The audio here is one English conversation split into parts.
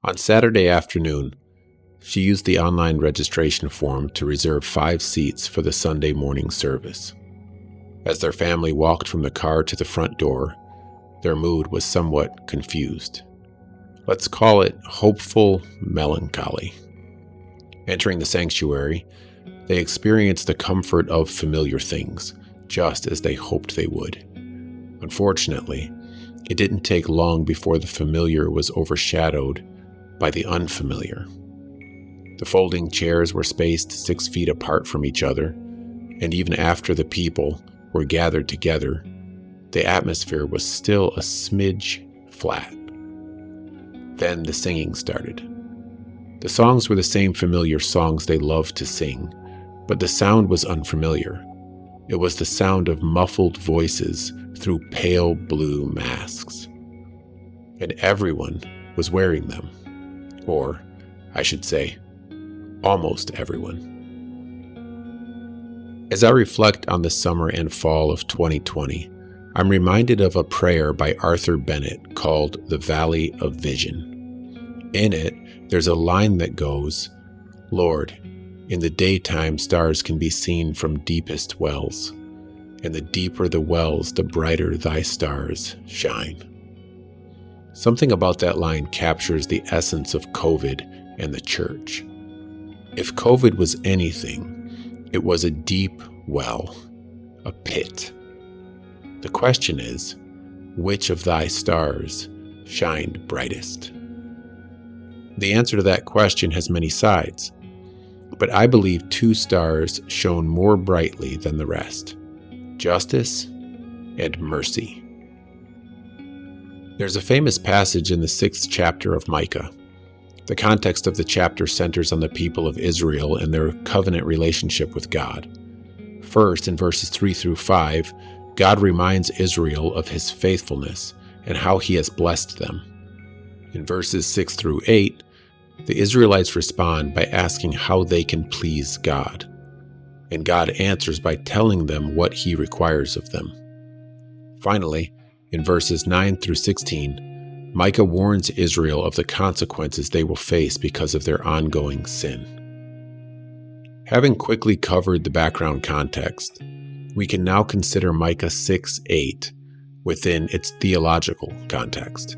On Saturday afternoon, she used the online registration form to reserve 5 seats for the Sunday morning service. As their family walked from the car to the front door, their mood was somewhat confused. Let's call it hopeful melancholy. Entering the sanctuary, they experienced the comfort of familiar things, just as they hoped they would. Unfortunately, it didn't take long before the familiar was overshadowed by the unfamiliar. The folding chairs were spaced 6 feet apart from each other, and even after the people were gathered together, the atmosphere was still a smidge flat. Then the singing started. The songs were the same familiar songs they loved to sing, but the sound was unfamiliar. It was the sound of muffled voices through pale blue masks. And everyone was wearing them. Or, I should say, almost everyone. As I reflect on the summer and fall of 2020, I'm reminded of a prayer by Arthur Bennett called The Valley of Vision. In it, there's a line that goes, "Lord, in the daytime stars can be seen from deepest wells, and the deeper the wells, the brighter thy stars shine." Something about that line captures the essence of COVID and the church. If COVID was anything, it was a deep well, a pit. The question is, which of thy stars shined brightest? The answer to that question has many sides, but I believe 2 stars shone more brightly than the rest: justice and mercy. There's a famous passage in the 6th chapter of Micah. The context of the chapter centers on the people of Israel and their covenant relationship with God. First, in verses 3 through 5, God reminds Israel of his faithfulness and how he has blessed them. In verses 6 through 8, the Israelites respond by asking how they can please God, and God answers by telling them what he requires of them. Finally, in verses 9 through 16, Micah warns Israel of the consequences they will face because of their ongoing sin. Having quickly covered the background context, we can now consider Micah 6:8 within its theological context.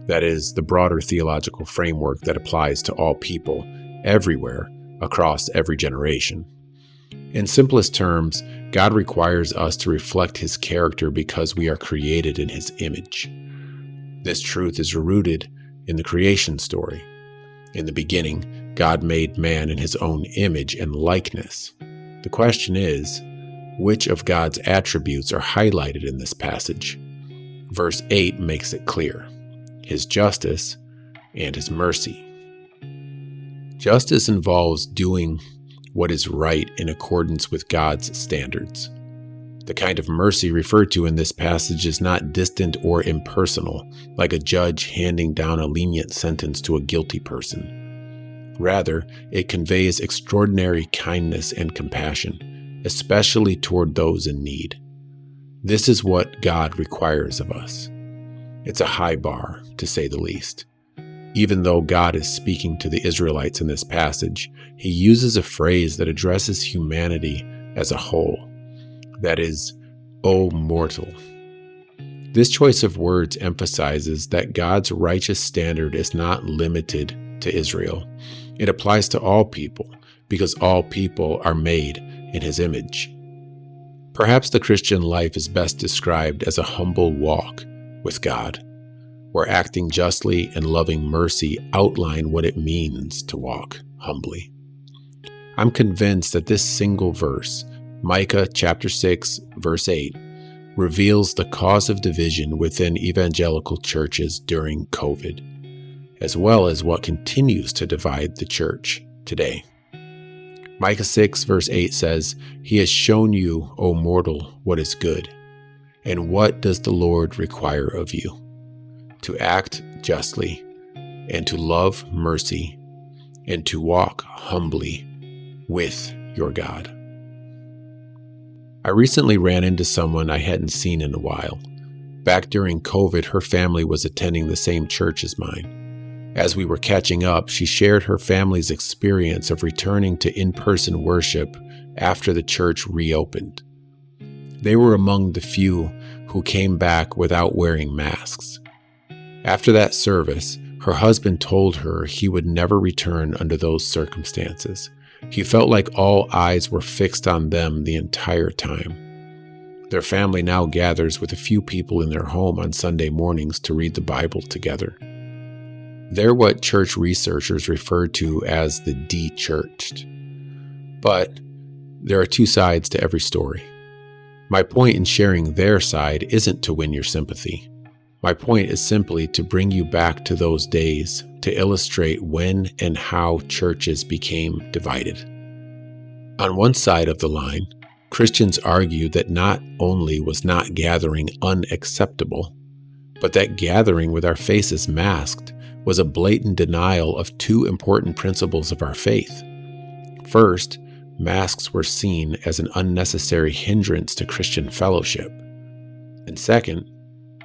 That is, the broader theological framework that applies to all people, everywhere, across every generation. In simplest terms, God requires us to reflect his character because we are created in his image. This truth is rooted in the creation story. In the beginning, God made man in his own image and likeness. The question is, which of God's attributes are highlighted in this passage? Verse 8 makes it clear: his justice and his mercy. Justice involves doing what is right in accordance with God's standards. The kind of mercy referred to in this passage is not distant or impersonal, like a judge handing down a lenient sentence to a guilty person. Rather, it conveys extraordinary kindness and compassion, especially toward those in need. This is what God requires of us. It's a high bar, to say the least. Even though God is speaking to the Israelites in this passage, he uses a phrase that addresses humanity as a whole. That is, O mortal. This choice of words emphasizes that God's righteous standard is not limited to Israel. It applies to all people, because all people are made in his image. Perhaps the Christian life is best described as a humble walk with God, where acting justly and loving mercy outline what it means to walk humbly. I'm convinced that this single verse, Micah chapter 6, verse 8, reveals the cause of division within evangelical churches during COVID, as well as what continues to divide the church today. Micah 6, verse 8 says, "He has shown you, O mortal, what is good. And what does the Lord require of you? To act justly, and to love mercy, and to walk humbly with your God." I recently ran into someone I hadn't seen in a while. Back during COVID, her family was attending the same church as mine. As we were catching up, she shared her family's experience of returning to in-person worship after the church reopened. They were among the few who came back without wearing masks. After that service, her husband told her he would never return under those circumstances. He felt like all eyes were fixed on them the entire time. Their family now gathers with a few people in their home on Sunday mornings to read the Bible together. They're what church researchers refer to as the de-churched. But there are two sides to every story. My point in sharing their side isn't to win your sympathy. My point is simply to bring you back to those days to illustrate when and how churches became divided. On one side of the line, Christians argued that not only was not gathering unacceptable, but that gathering with our faces masked was a blatant denial of two important principles of our faith. First, masks were seen as an unnecessary hindrance to Christian fellowship. And second,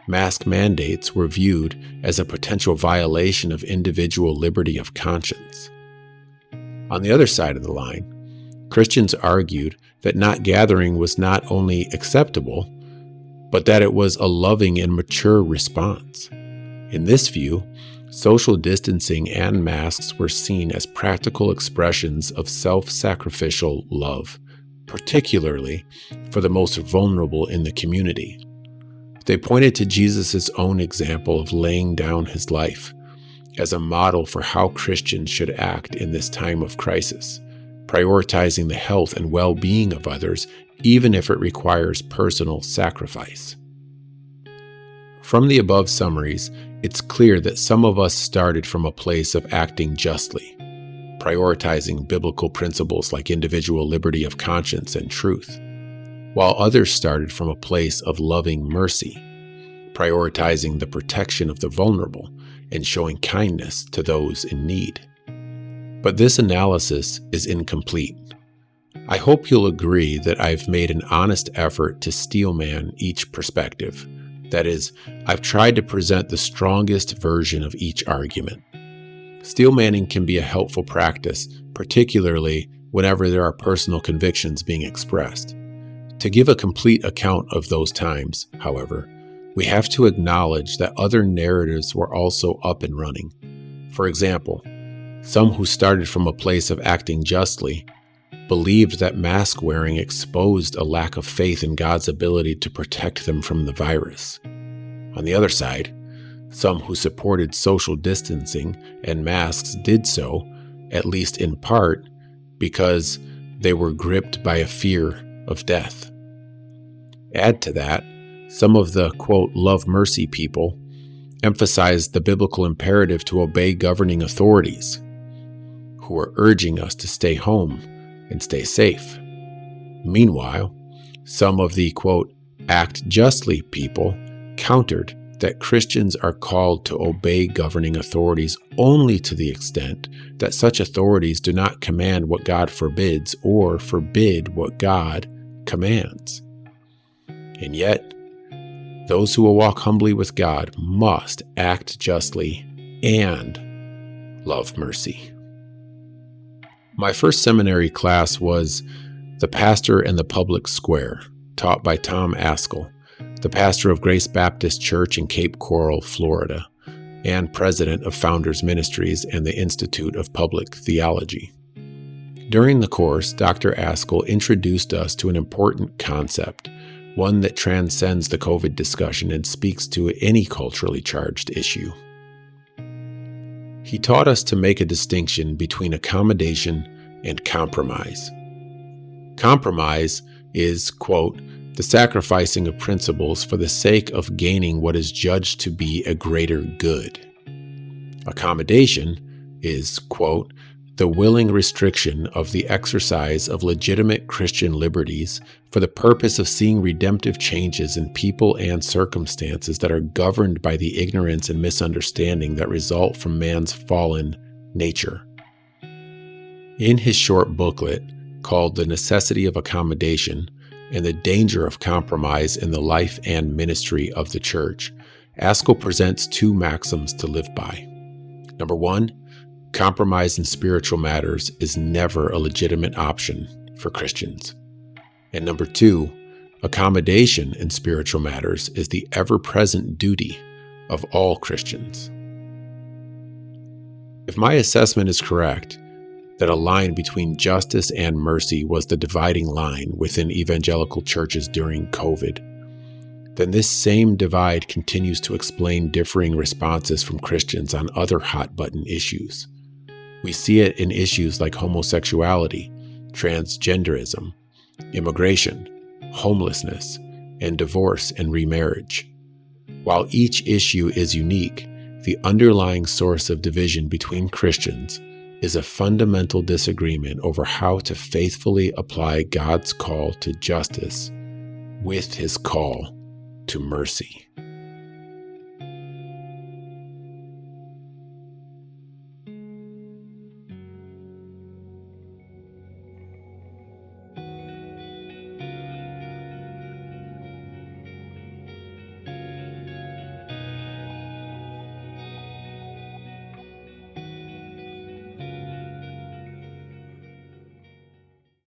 mask mandates were viewed as a potential violation of individual liberty of conscience. On the other side of the line, Christians argued that not gathering was not only acceptable, but that it was a loving and mature response. In this view, social distancing and masks were seen as practical expressions of self-sacrificial love, particularly for the most vulnerable in the community. They pointed to Jesus' own example of laying down his life as a model for how Christians should act in this time of crisis, prioritizing the health and well-being of others, even if it requires personal sacrifice. From the above summaries, it's clear that some of us started from a place of acting justly, prioritizing biblical principles like individual liberty of conscience and truth, while others started from a place of loving mercy, prioritizing the protection of the vulnerable and showing kindness to those in need. But this analysis is incomplete. I hope you'll agree that I've made an honest effort to steelman each perspective. That is, I've tried to present the strongest version of each argument. Steelmanning can be a helpful practice, particularly whenever there are personal convictions being expressed. To give a complete account of those times, however, we have to acknowledge that other narratives were also up and running. For example, some who started from a place of acting justly believed that mask wearing exposed a lack of faith in God's ability to protect them from the virus. On the other side, some who supported social distancing and masks did so, at least in part, because they were gripped by a fear of death. Add to that, some of the, quote, love mercy people emphasized the biblical imperative to obey governing authorities, who were urging us to stay home and stay safe. Meanwhile, some of the, quote, act justly people countered that Christians are called to obey governing authorities only to the extent that such authorities do not command what God forbids or forbid what God commands. And yet, those who will walk humbly with God must act justly and love mercy. My first seminary class was The Pastor and the Public Square, taught by Tom Askell, the pastor of Grace Baptist Church in Cape Coral, Florida, and president of Founders Ministries and the Institute of Public Theology. During the course, Dr. Askell introduced us to an important concept, one that transcends the COVID discussion and speaks to any culturally charged issue. He taught us to make a distinction between accommodation and compromise. Compromise is, quote, the sacrificing of principles for the sake of gaining what is judged to be a greater good. Accommodation is, quote, the willing restriction of the exercise of legitimate Christian liberties for the purpose of seeing redemptive changes in people and circumstances that are governed by the ignorance and misunderstanding that result from man's fallen nature. In his short booklet called The Necessity of Accommodation and the Danger of Compromise in the Life and Ministry of the Church, Askell presents two maxims to live by. Number one, compromise in spiritual matters is never a legitimate option for Christians. And number two, accommodation in spiritual matters is the ever-present duty of all Christians. If my assessment is correct, that a line between justice and mercy was the dividing line within evangelical churches during COVID, then this same divide continues to explain differing responses from Christians on other hot-button issues. We see it in issues like homosexuality, transgenderism, immigration, homelessness, and divorce and remarriage. While each issue is unique, the underlying source of division between Christians is a fundamental disagreement over how to faithfully apply God's call to justice with His call to mercy.